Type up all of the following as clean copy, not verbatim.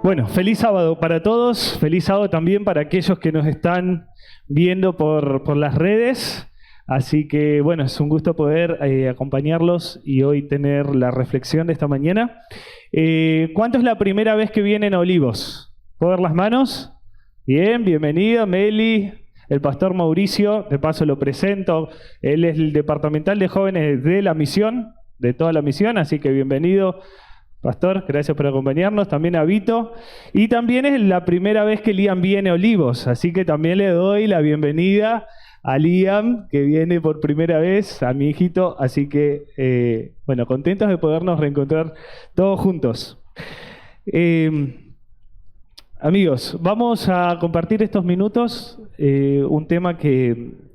Bueno, feliz sábado para todos, feliz sábado también para aquellos que nos están viendo por las redes. Así que, bueno, es un gusto poder acompañarlos y hoy tener la reflexión de esta mañana. ¿Cuánto es la primera vez que vienen a Olivos? ¿Puedo ver las manos? Bien, bienvenido, Meli, el pastor Mauricio, de paso lo presento. Él es el departamental de jóvenes de la misión, de toda la misión, así que bienvenido. Pastor, gracias por acompañarnos, también a Vito. Y también es la primera vez que Liam viene a Olivos, así que también le doy la bienvenida a Liam, que viene por primera vez, a mi hijito. Así que, bueno, contentos de podernos reencontrar todos juntos. Amigos, vamos a compartir estos minutos un tema que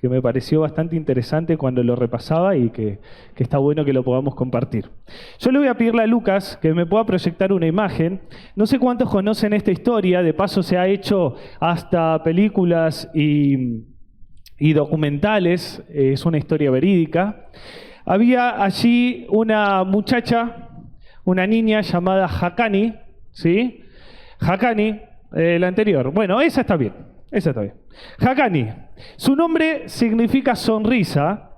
me pareció bastante interesante cuando lo repasaba y que está bueno que lo podamos compartir. Yo le voy a pedirle a Lucas que me pueda proyectar una imagen. No sé cuántos conocen esta historia, de paso se ha hecho hasta películas y documentales, es una historia verídica. Había allí una muchacha, una niña llamada Haqqani, ¿sí? Haqqani, la anterior. Bueno, esa está bien, esa está bien. Haqqani, su nombre significa sonrisa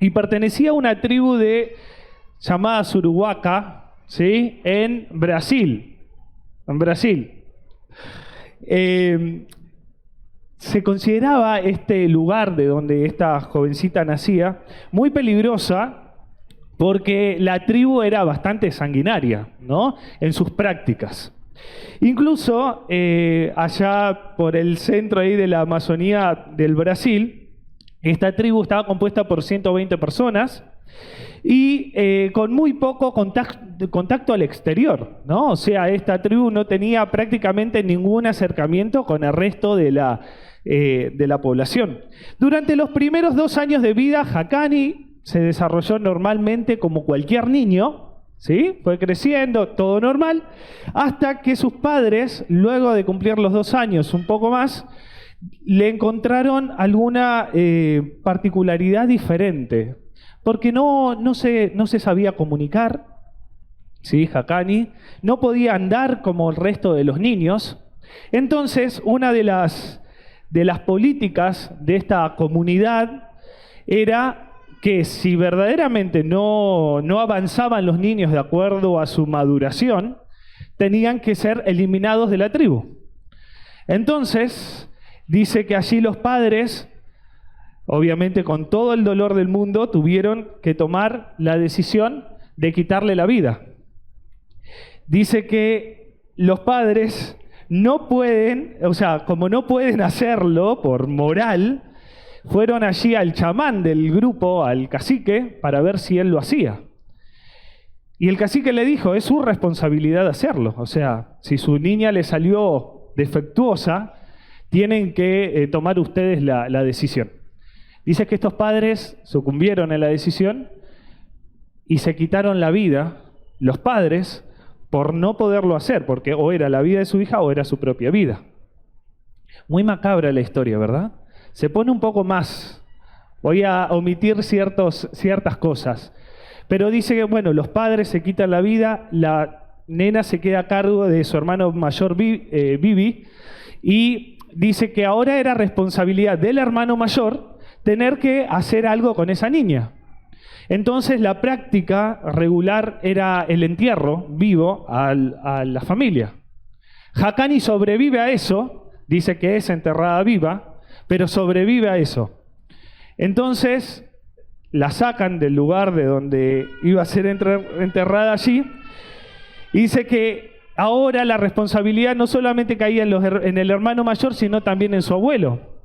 y pertenecía a una tribu llamada Suruwaka, ¿sí? En Brasil. En Brasil. Se consideraba este lugar de donde esta jovencita nacía muy peligrosa porque la tribu era bastante sanguinaria, ¿no? En sus prácticas. Incluso allá por el centro ahí de la Amazonía del Brasil, esta tribu estaba compuesta por 120 personas y con muy poco contacto al exterior, ¿no? O sea, esta tribu no tenía prácticamente ningún acercamiento con el resto de la población. Durante los primeros 2 años de vida, Haqqani se desarrolló normalmente como cualquier niño, ¿sí? Fue creciendo, todo normal, hasta que sus padres, luego de cumplir los 2 años, un poco más, le encontraron alguna particularidad diferente, porque no se sabía comunicar, ¿sí? Haqqani no podía andar como el resto de los niños. Entonces, una de las políticas de esta comunidad era que si verdaderamente no avanzaban los niños de acuerdo a su maduración, tenían que ser eliminados de la tribu. Entonces, dice que allí los padres, obviamente con todo el dolor del mundo, tuvieron que tomar la decisión de quitarle la vida. Dice que los padres no pueden, o sea, como no pueden hacerlo por moral, fueron allí al chamán del grupo, al cacique, para ver si él lo hacía. Y el cacique le dijo, es su responsabilidad hacerlo. O sea, si su niña le salió defectuosa, tienen que tomar ustedes la decisión. Dice que estos padres sucumbieron a la decisión y se quitaron la vida, los padres, por no poderlo hacer, porque o era la vida de su hija o era su propia vida. Muy macabra la historia, ¿verdad? Se pone un poco más. Voy a omitir ciertas cosas. Pero dice que, bueno, los padres se quitan la vida, la nena se queda a cargo de su hermano mayor, Bibi, y dice que ahora era responsabilidad del hermano mayor tener que hacer algo con esa niña. Entonces la práctica regular era el entierro vivo a la familia. Haqqani sobrevive a eso, dice que es enterrada viva, pero sobrevive a eso. Entonces la sacan del lugar de donde iba a ser enterrada allí, y dice que ahora la responsabilidad no solamente caía en el hermano mayor, sino también en su abuelo.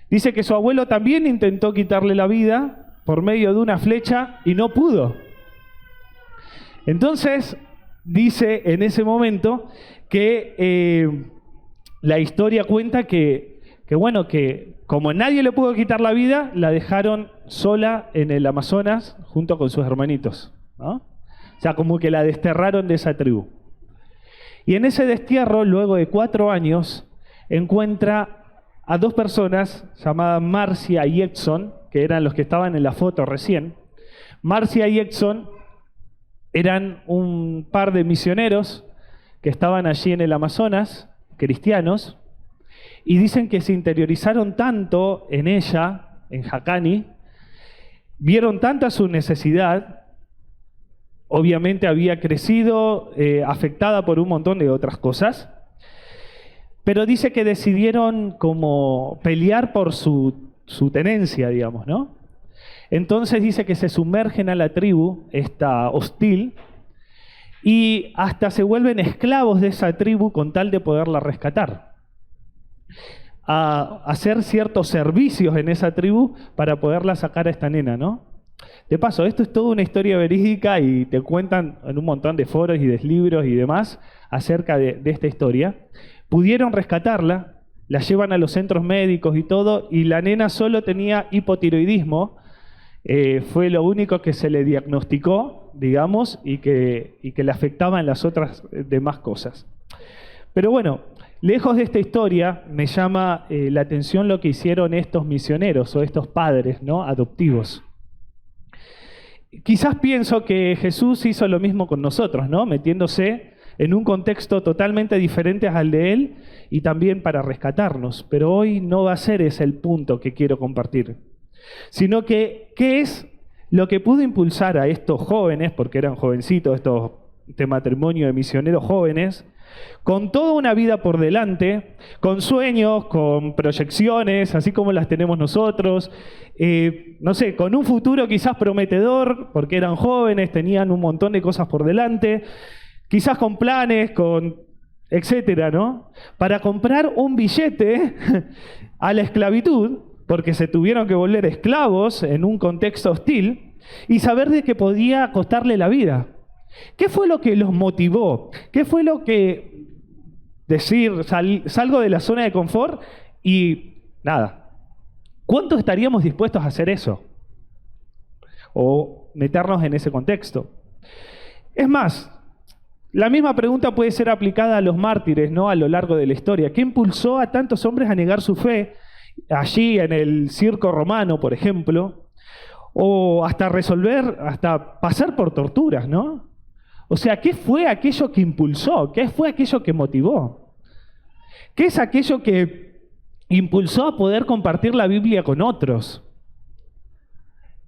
Dice que su abuelo también intentó quitarle la vida por medio de una flecha y no pudo. Entonces dice en ese momento que la historia cuenta que como nadie le pudo quitar la vida, la dejaron sola en el Amazonas junto con sus hermanitos, ¿no? O sea, como que la desterraron de esa tribu. Y en ese destierro, luego de 4 años, encuentra a 2 personas llamadas Marcia y Edson, que eran los que estaban en la foto recién. Marcia y Edson eran un par de misioneros que estaban allí en el Amazonas, cristianos, y dicen que se interiorizaron tanto en ella, en Jacani, vieron tanta su necesidad, obviamente había crecido, afectada por un montón de otras cosas, pero dice que decidieron como pelear por su tenencia, digamos, ¿no? Entonces dice que se sumergen a la tribu, esta hostil, y hasta se vuelven esclavos de esa tribu con tal de poderla rescatar. A hacer ciertos servicios en esa tribu para poderla sacar a esta nena, ¿no? De paso, esto es toda una historia verídica y te cuentan en un montón de foros y de libros y demás acerca de esta historia. Pudieron rescatarla, la llevan a los centros médicos y todo, y la nena solo tenía hipotiroidismo. Fue lo único que se le diagnosticó, digamos, y que le afectaba en las otras demás cosas. Pero bueno, lejos de esta historia, me llama la atención lo que hicieron estos misioneros o estos padres, ¿no?, adoptivos. Quizás pienso que Jesús hizo lo mismo con nosotros, ¿no?, metiéndose en un contexto totalmente diferente al de Él y también para rescatarnos. Pero hoy no va a ser ese el punto que quiero compartir, sino que ¿qué es lo que pudo impulsar a estos jóvenes, porque eran jovencitos, este matrimonio de misioneros jóvenes, con toda una vida por delante, con sueños, con proyecciones, así como las tenemos nosotros, no sé, con un futuro quizás prometedor, porque eran jóvenes, tenían un montón de cosas por delante, quizás con planes, con etcétera, ¿no? Para comprar un billete a la esclavitud, porque se tuvieron que volver esclavos en un contexto hostil, y saber de que podía costarle la vida. ¿Qué fue lo que los motivó? ¿Qué fue lo que decir, salgo de la zona de confort y nada? ¿Cuánto estaríamos dispuestos a hacer eso? O meternos en ese contexto. Es más, la misma pregunta puede ser aplicada a los mártires, ¿no?, a lo largo de la historia. ¿Qué impulsó a tantos hombres a negar su fe allí en el circo romano, por ejemplo? O hasta hasta pasar por torturas, ¿no? O sea, ¿qué fue aquello que impulsó? ¿Qué fue aquello que motivó? ¿Qué es aquello que impulsó a poder compartir la Biblia con otros?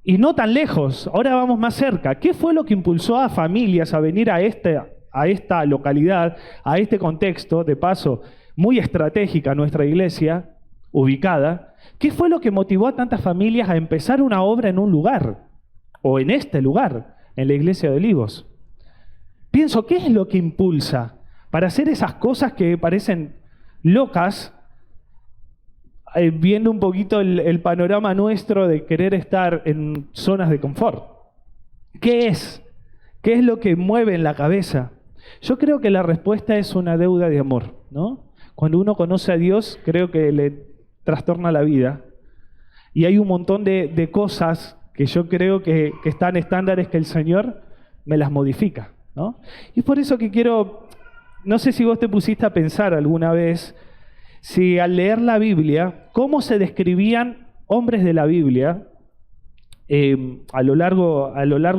Y no tan lejos, ahora vamos más cerca. ¿Qué fue lo que impulsó a familias a venir a esta localidad, a este contexto, de paso, muy estratégica nuestra iglesia, ubicada? ¿Qué fue lo que motivó a tantas familias a empezar una obra en un lugar? O en este lugar, en la iglesia de Olivos. Pienso, ¿qué es lo que impulsa para hacer esas cosas que parecen locas, viendo un poquito el panorama nuestro de querer estar en zonas de confort? ¿Qué es? ¿Qué es lo que mueve en la cabeza? Yo creo que la respuesta es una deuda de amor, ¿no? Cuando uno conoce a Dios, creo que le trastorna la vida. Y hay un montón de cosas que yo creo que están estándares que el Señor me las modifica, ¿no? Y es por eso que quiero, no sé si vos te pusiste a pensar alguna vez, si al leer la Biblia, cómo se describían hombres de la Biblia a lo largo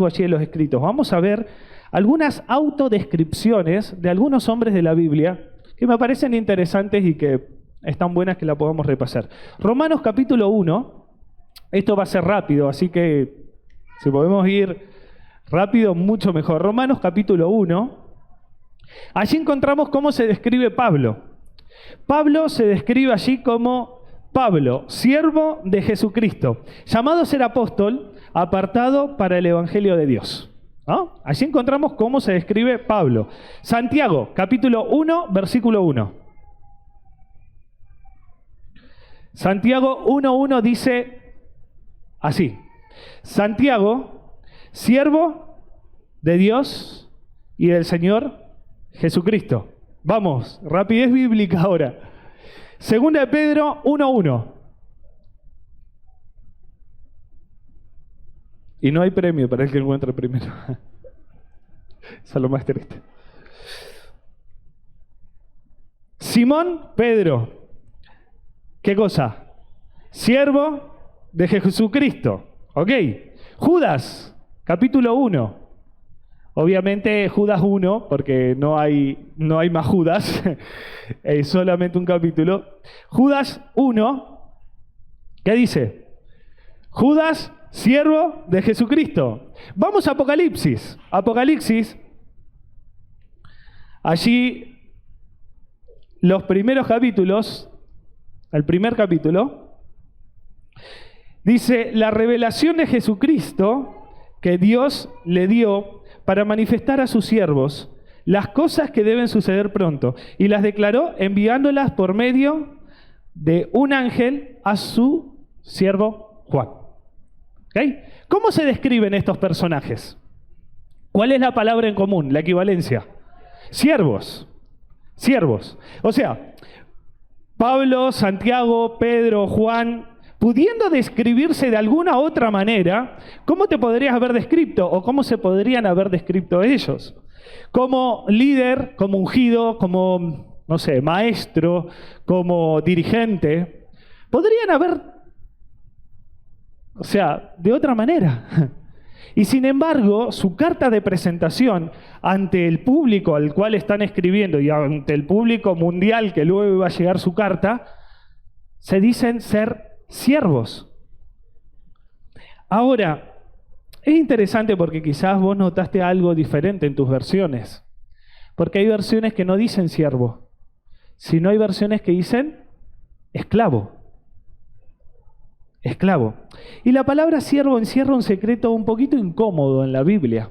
allí de los escritos. Vamos a ver algunas autodescripciones de algunos hombres de la Biblia que me parecen interesantes y que están buenas que la podamos repasar. Romanos capítulo 1, esto va a ser rápido, así que si podemos ir rápido, mucho mejor. Romanos capítulo 1, allí encontramos cómo se describe Pablo. Pablo se describe allí como Pablo, siervo de Jesucristo, llamado a ser apóstol, apartado para el Evangelio de Dios, ¿no? Allí encontramos cómo se describe Pablo. Santiago, capítulo 1, versículo 1. Santiago 1:1 dice así: Santiago, siervo de Dios y del Señor Jesucristo. Vamos, rapidez bíblica ahora. Segunda de Pedro 1:1. Y no hay premio para el que encuentre primero. Eso es lo más triste. Simón Pedro. ¿Qué cosa? Siervo de Jesucristo. ¿Ok? Judas, capítulo 1. Obviamente Judas 1, porque no hay más Judas, es solamente un capítulo. Judas 1, ¿qué dice? Judas, siervo de Jesucristo. Vamos a Apocalipsis. Apocalipsis, allí los primeros capítulos, el primer capítulo, dice, la revelación de Jesucristo que Dios le dio para manifestar a sus siervos las cosas que deben suceder pronto, y las declaró enviándolas por medio de un ángel a su siervo Juan. ¿Okay? ¿Cómo se describen estos personajes? ¿Cuál es la palabra en común, la equivalencia? Siervos. Siervos. O sea, Pablo, Santiago, Pedro, Juan, pudiendo describirse de alguna otra manera, ¿cómo te podrías haber descrito o cómo se podrían haber descrito ellos? Como líder, como ungido, como, no sé, maestro, como dirigente. Podrían haber, o sea, de otra manera. Y sin embargo, su carta de presentación ante el público al cual están escribiendo y ante el público mundial que luego iba a llegar su carta, se dicen ser siervos. Ahora, es interesante porque quizás vos notaste algo diferente en tus versiones. Porque hay versiones que no dicen siervo, sino hay versiones que dicen esclavo. Esclavo. Y la palabra siervo encierra un secreto un poquito incómodo en la Biblia,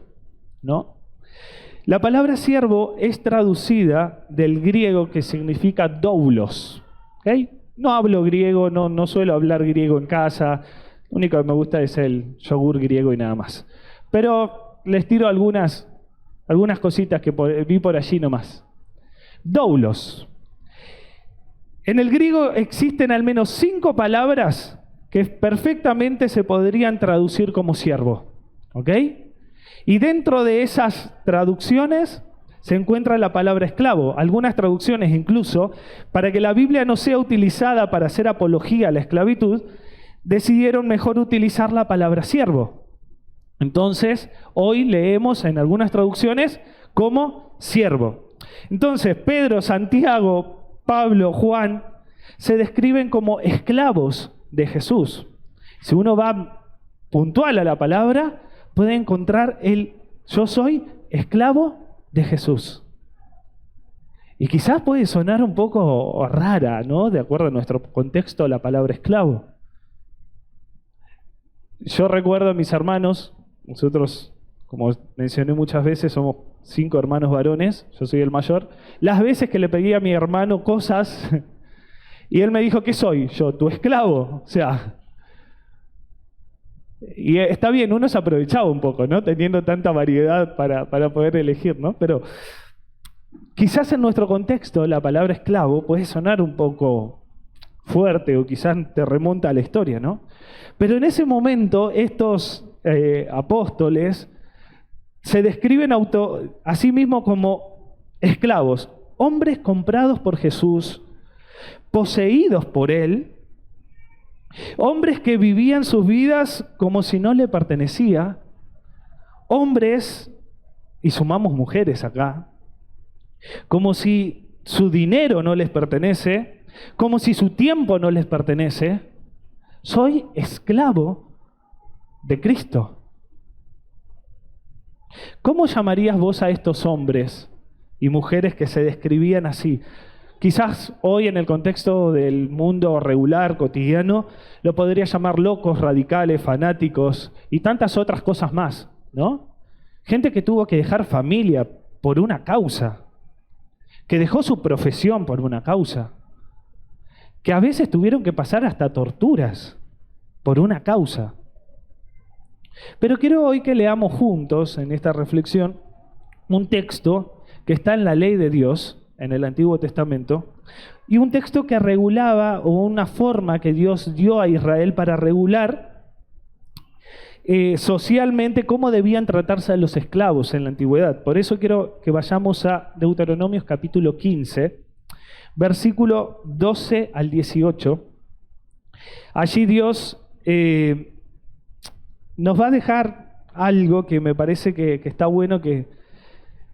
¿no? La palabra siervo es traducida del griego que significa doulos. ¿Okay? No hablo griego, no suelo hablar griego en casa. Lo único que me gusta es el yogur griego y nada más. Pero les tiro algunas cositas que vi por allí nomás. Doulos. En el griego existen al menos 5 palabras que perfectamente se podrían traducir como siervo. ¿Ok? Y dentro de esas traducciones se encuentra la palabra esclavo. Algunas traducciones incluso, para que la Biblia no sea utilizada para hacer apología a la esclavitud, decidieron mejor utilizar la palabra siervo. Entonces, hoy leemos en algunas traducciones como siervo. Entonces, Pedro, Santiago, Pablo, Juan, se describen como esclavos de Jesús. Si uno va puntual a la palabra, puede encontrar el yo soy esclavo de Jesús. Y quizás puede sonar un poco rara, ¿no? De acuerdo a nuestro contexto, la palabra esclavo. Yo recuerdo a mis hermanos, nosotros, como mencioné muchas veces, somos 5 hermanos varones, yo soy el mayor, las veces que le pedí a mi hermano cosas y él me dijo, ¿qué soy? Yo, tu esclavo. O sea, y está bien, uno se aprovechaba un poco, ¿no? Teniendo tanta variedad para poder elegir, ¿no? Pero quizás en nuestro contexto la palabra esclavo puede sonar un poco fuerte o quizás te remonta a la historia, ¿no? Pero en ese momento estos apóstoles se describen a sí mismos como esclavos, hombres comprados por Jesús, poseídos por Él, hombres que vivían sus vidas como si no le pertenecía, hombres, y sumamos mujeres acá, como si su dinero no les pertenece, como si su tiempo no les pertenece. Soy esclavo de Cristo. ¿Cómo llamarías vos a estos hombres y mujeres que se describían así? Quizás hoy en el contexto del mundo regular, cotidiano, lo podría llamar locos, radicales, fanáticos y tantas otras cosas más, ¿no? Gente que tuvo que dejar familia por una causa, que dejó su profesión por una causa, que a veces tuvieron que pasar hasta torturas por una causa. Pero quiero hoy que leamos juntos en esta reflexión un texto que está en la ley de Dios, en el Antiguo Testamento, y un texto que regulaba, o una forma que Dios dio a Israel para regular socialmente cómo debían tratarse a los esclavos en la antigüedad. Por eso quiero que vayamos a Deuteronomios capítulo 15, versículo 12 al 18. Allí Dios nos va a dejar algo que me parece que está bueno que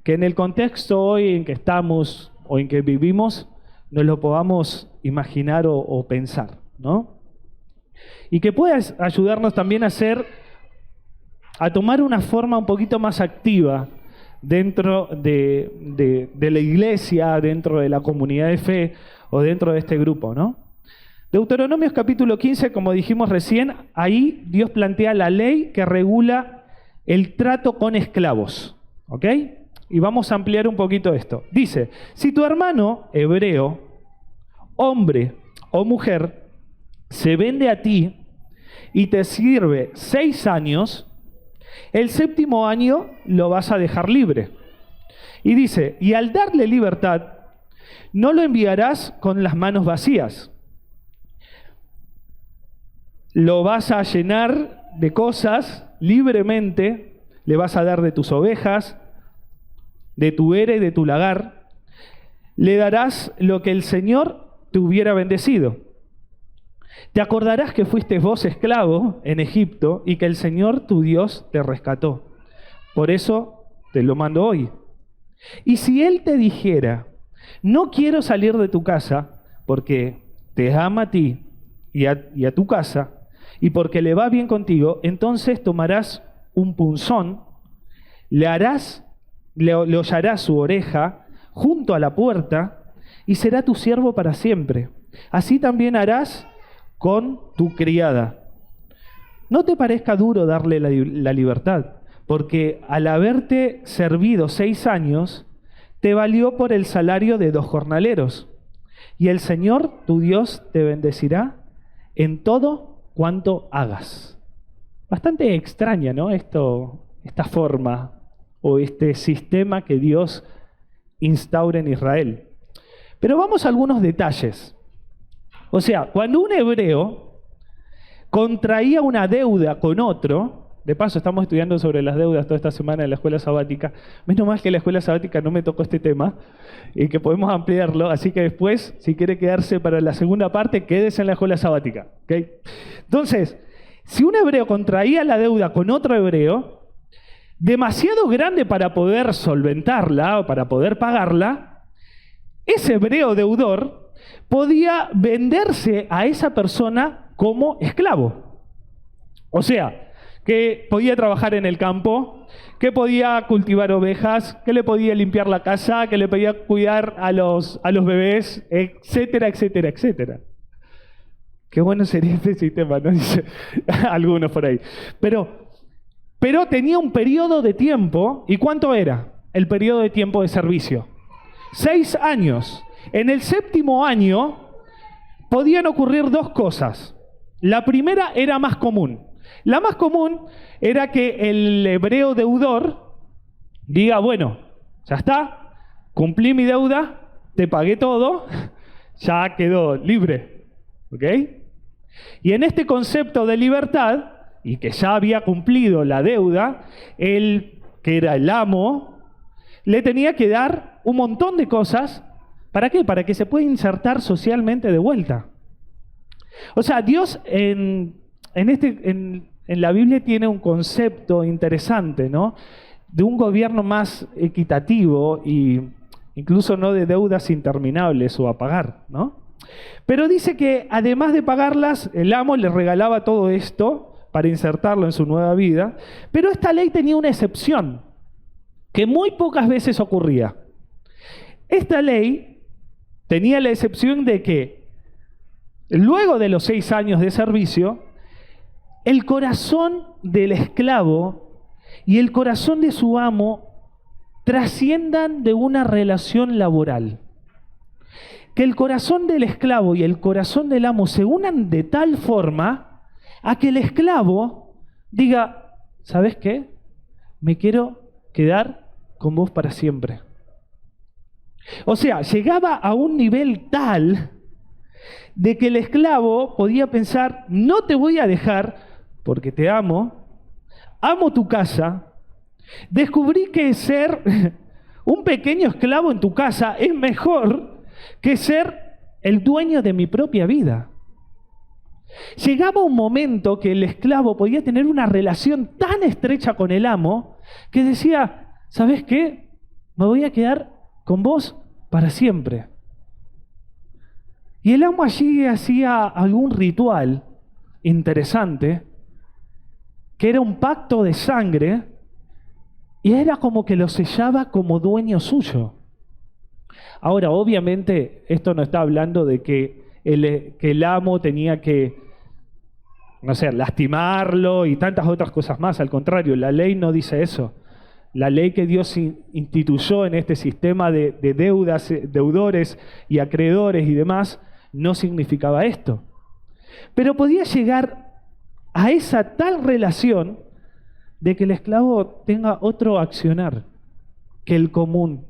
en el contexto hoy en que estamos o en que vivimos nos lo podamos imaginar o pensar, ¿no? Y que pueda ayudarnos también a tomar una forma un poquito más activa dentro de la iglesia, dentro de la comunidad de fe o dentro de este grupo, ¿no? Deuteronomios capítulo 15, como dijimos recién, ahí Dios plantea la ley que regula el trato con esclavos, ¿ok? Y vamos a ampliar un poquito esto. Dice, si tu hermano hebreo, hombre o mujer, se vende a ti y te sirve 6 años, el 7º año lo vas a dejar libre. Y dice, y al darle libertad, no lo enviarás con las manos vacías. Lo vas a llenar de cosas libremente, le vas a dar de tus ovejas, de tu era y de tu lagar. Le darás lo que el Señor te hubiera bendecido. Te acordarás que fuiste vos esclavo en Egipto y que el Señor tu Dios te rescató. Por eso te lo mando hoy. Y si Él te dijera, no quiero salir de tu casa porque te ama a ti y a tu casa y porque le va bien contigo, entonces tomarás un punzón, le hollarás su oreja junto a la puerta y será tu siervo para siempre. Así también harás con tu criada. No te parezca duro darle la libertad, porque al haberte servido 6 años, te valió por el salario de 2 jornaleros. Y el Señor, tu Dios, te bendecirá en todo cuanto hagas. Bastante extraña, ¿no? Esta forma o este sistema que Dios instaura en Israel. Pero vamos a algunos detalles. O sea, cuando un hebreo contraía una deuda con otro, de paso estamos estudiando sobre las deudas toda esta semana en la escuela sabática, menos mal que en la escuela sabática no me tocó este tema y que podemos ampliarlo, así que después, si quiere quedarse para la segunda parte, quédese en la escuela sabática, ¿okay? Entonces, si un hebreo contraía la deuda con otro hebreo, demasiado grande para poder solventarla o para poder pagarla, ese hebreo deudor podía venderse a esa persona como esclavo. O sea, que podía trabajar en el campo, que podía cultivar ovejas, que le podía limpiar la casa, que le podía cuidar a los bebés, etcétera, etcétera, etcétera. Qué bueno sería este sistema, ¿no? Dice algunos por ahí. Pero tenía un periodo de tiempo. ¿Y cuánto era el periodo de tiempo de servicio? 6 años. En el 7º año podían ocurrir 2 cosas. La primera era más común. La más común era que el hebreo deudor diga, bueno, ya está, cumplí mi deuda, te pagué todo, ya quedó libre. ¿Ok? Y en este concepto de libertad, y que ya había cumplido la deuda, él, que era el amo, le tenía que dar un montón de cosas. ¿Para qué? Para que se pueda insertar socialmente de vuelta. O sea, Dios en la Biblia tiene un concepto interesante, ¿no? De un gobierno más equitativo y incluso no de deudas interminables o a pagar, ¿no? Pero dice que además de pagarlas, el amo le regalaba todo esto para insertarlo en su nueva vida, pero esta ley tenía una excepción, que muy pocas veces ocurría. Esta ley tenía la excepción de que luego de los 6 años de servicio, el corazón del esclavo y el corazón de su amo trasciendan de una relación laboral. Que el corazón del esclavo y el corazón del amo se unan de tal forma a que el esclavo diga, ¿sabes qué? Me quiero quedar con vos para siempre. O sea, llegaba a un nivel tal de que el esclavo podía pensar, no te voy a dejar porque te amo tu casa, descubrí que ser un pequeño esclavo en tu casa es mejor que ser el dueño de mi propia vida. Llegaba un momento que el esclavo podía tener una relación tan estrecha con el amo que decía, ¿sabes qué? Me voy a quedar con vos para siempre. Y el amo allí hacía algún ritual interesante, que era un pacto de sangre, y era como que lo sellaba como dueño suyo. Ahora, obviamente, esto no está hablando de que el amo tenía que, no sé, lastimarlo y tantas otras cosas más. Al contrario, la ley no dice eso. La ley que Dios instituyó en este sistema de deudas, deudores y acreedores y demás, no significaba esto. Pero podía llegar a esa tal relación de que el esclavo tenga otro accionar que el común.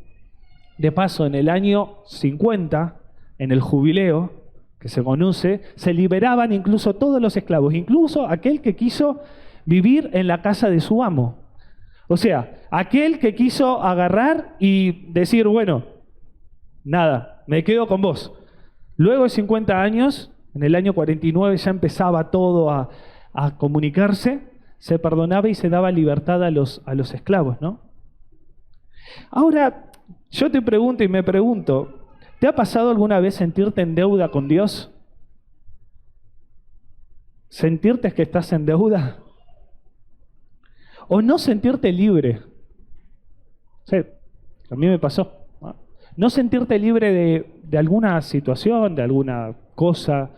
De paso, en el año 50, en el jubileo, que se conoce, se liberaban incluso todos los esclavos, incluso aquel que quiso vivir en la casa de su amo. O sea, aquel que quiso agarrar y decir, bueno, nada, me quedo con vos. Luego de 50 años, en el año 49 ya empezaba todo a comunicarse, se perdonaba y se daba libertad a los esclavos, ¿no? Ahora, yo te pregunto y me pregunto, ¿te ha pasado alguna vez sentirte en deuda con Dios? ¿Sentirte que estás en deuda? ¿O no sentirte libre? Sí, a mí me pasó. No sentirte libre de alguna situación, de alguna cosa,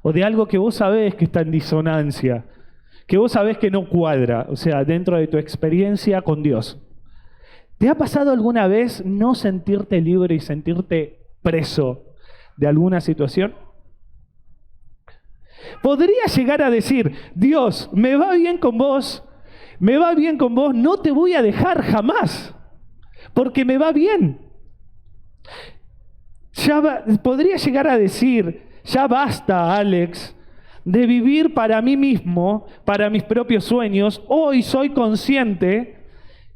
o de algo que vos sabés que está en disonancia, que vos sabés que no cuadra, o sea, dentro de tu experiencia con Dios. ¿Te ha pasado alguna vez no sentirte libre y sentirte preso de alguna situación? Podría llegar a decir, Dios, me va bien con vos, no te voy a dejar jamás, porque me va bien. Podría llegar a decir, ya basta, Alex, de vivir para mí mismo, para mis propios sueños. Hoy soy consciente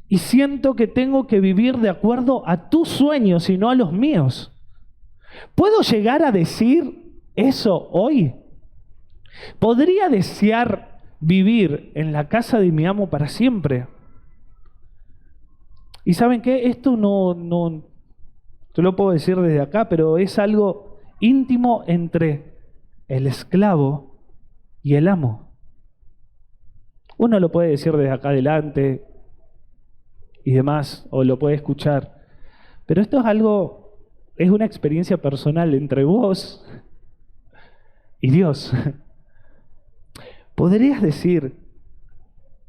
y siento que tengo que vivir de acuerdo a tus sueños y no a los míos. ¿Puedo llegar a decir eso hoy? ¿Podría desear vivir en la casa de mi amo para siempre? Y ¿saben qué? Esto no yo lo puedo decir desde acá, pero es algo íntimo entre el esclavo y el amo. Uno lo puede decir desde acá adelante y demás, o lo puede escuchar, pero esto es una experiencia personal entre vos y Dios. ¿Podrías decir,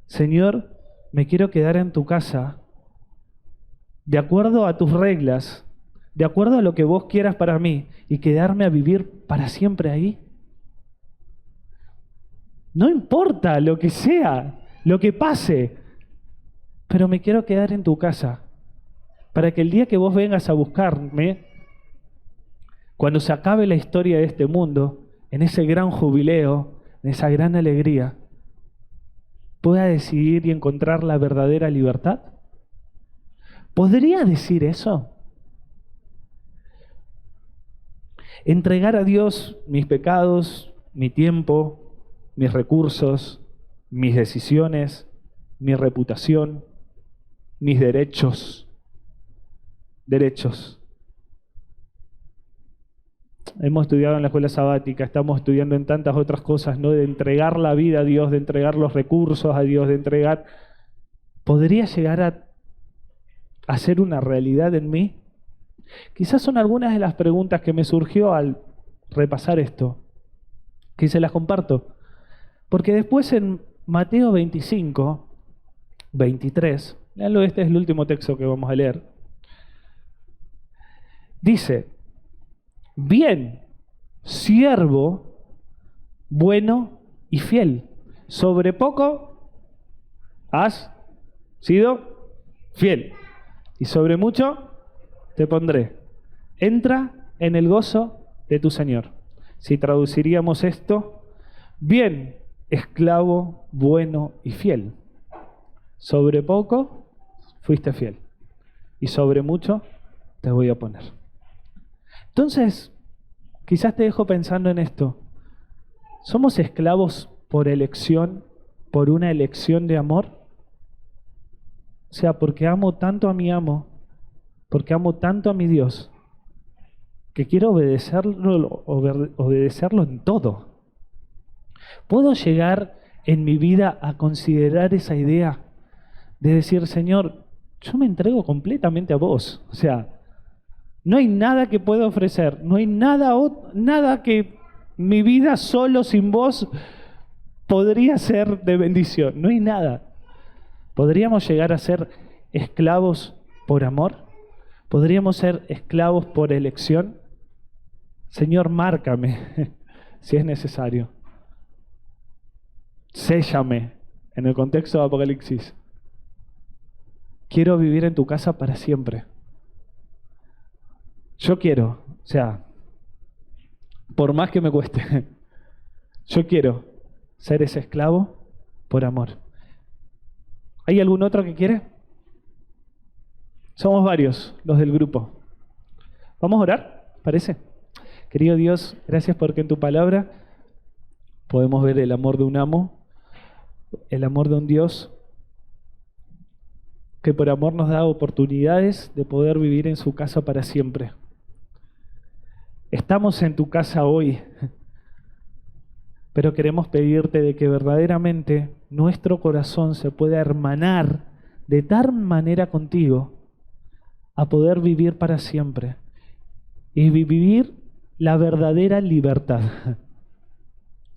Señor, me quiero quedar en tu casa de acuerdo a tus reglas, de acuerdo a lo que vos quieras para mí, y quedarme a vivir para siempre ahí? No importa lo que sea, lo que pase, pero me quiero quedar en tu casa, para que el día que vos vengas a buscarme, cuando se acabe la historia de este mundo, en ese gran jubileo, en esa gran alegría, pueda decidir y encontrar la verdadera libertad. ¿Podría decir eso? Entregar a Dios mis pecados, mi tiempo, mis recursos, mis decisiones, mi reputación, mis derechos. Hemos estudiado en la escuela sabática, estamos estudiando en tantas otras cosas, ¿no? De entregar la vida a Dios, de entregar los recursos a Dios, de entregar. ¿Podría llegar a ser una realidad en mí? Quizás son algunas de las preguntas que me surgió al repasar esto, que se las comparto. Porque después en Mateo 25, 23, léanlo, este es el último texto que vamos a leer. Dice, bien, siervo, bueno y fiel. Sobre poco has sido fiel. Y sobre mucho te pondré. Entra en el gozo de tu Señor. Si traduciríamos esto, bien, esclavo, bueno y fiel. Sobre poco fuiste fiel. Y sobre mucho te voy a poner. Entonces, quizás te dejo pensando en esto. ¿Somos esclavos por elección, por una elección de amor? O sea, porque amo tanto a mi amo, porque amo tanto a mi Dios, que quiero obedecerlo en todo. ¿Puedo llegar en mi vida a considerar esa idea de decir, Señor, yo me entrego completamente a vos? O sea, no hay nada que pueda ofrecer, no hay nada que mi vida solo sin vos podría ser de bendición, no hay nada. ¿Podríamos llegar a ser esclavos por amor? ¿Podríamos ser esclavos por elección? Señor, márcame si es necesario. Séllame en el contexto de Apocalipsis. Quiero vivir en tu casa para siempre. Yo quiero, o sea, por más que me cueste, yo quiero ser ese esclavo por amor. ¿Hay algún otro que quiere? Somos varios los del grupo. ¿Vamos a orar? ¿Parece? Querido Dios, gracias porque en tu palabra podemos ver el amor de un amo, el amor de un Dios que por amor nos da oportunidades de poder vivir en su casa para siempre. Estamos en tu casa hoy, pero queremos pedirte de que verdaderamente nuestro corazón se pueda hermanar de tal manera contigo a poder vivir para siempre y vivir la verdadera libertad.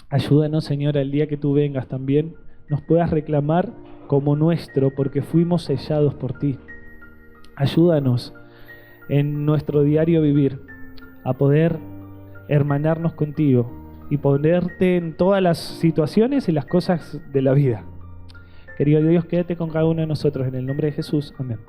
Ayúdanos, Señor, el día que tú vengas también nos puedas reclamar como nuestro, porque fuimos sellados por ti. Ayúdanos en nuestro diario vivir a poder hermanarnos contigo y ponerte en todas las situaciones y las cosas de la vida. Querido Dios, quédate con cada uno de nosotros. En el nombre de Jesús. Amén.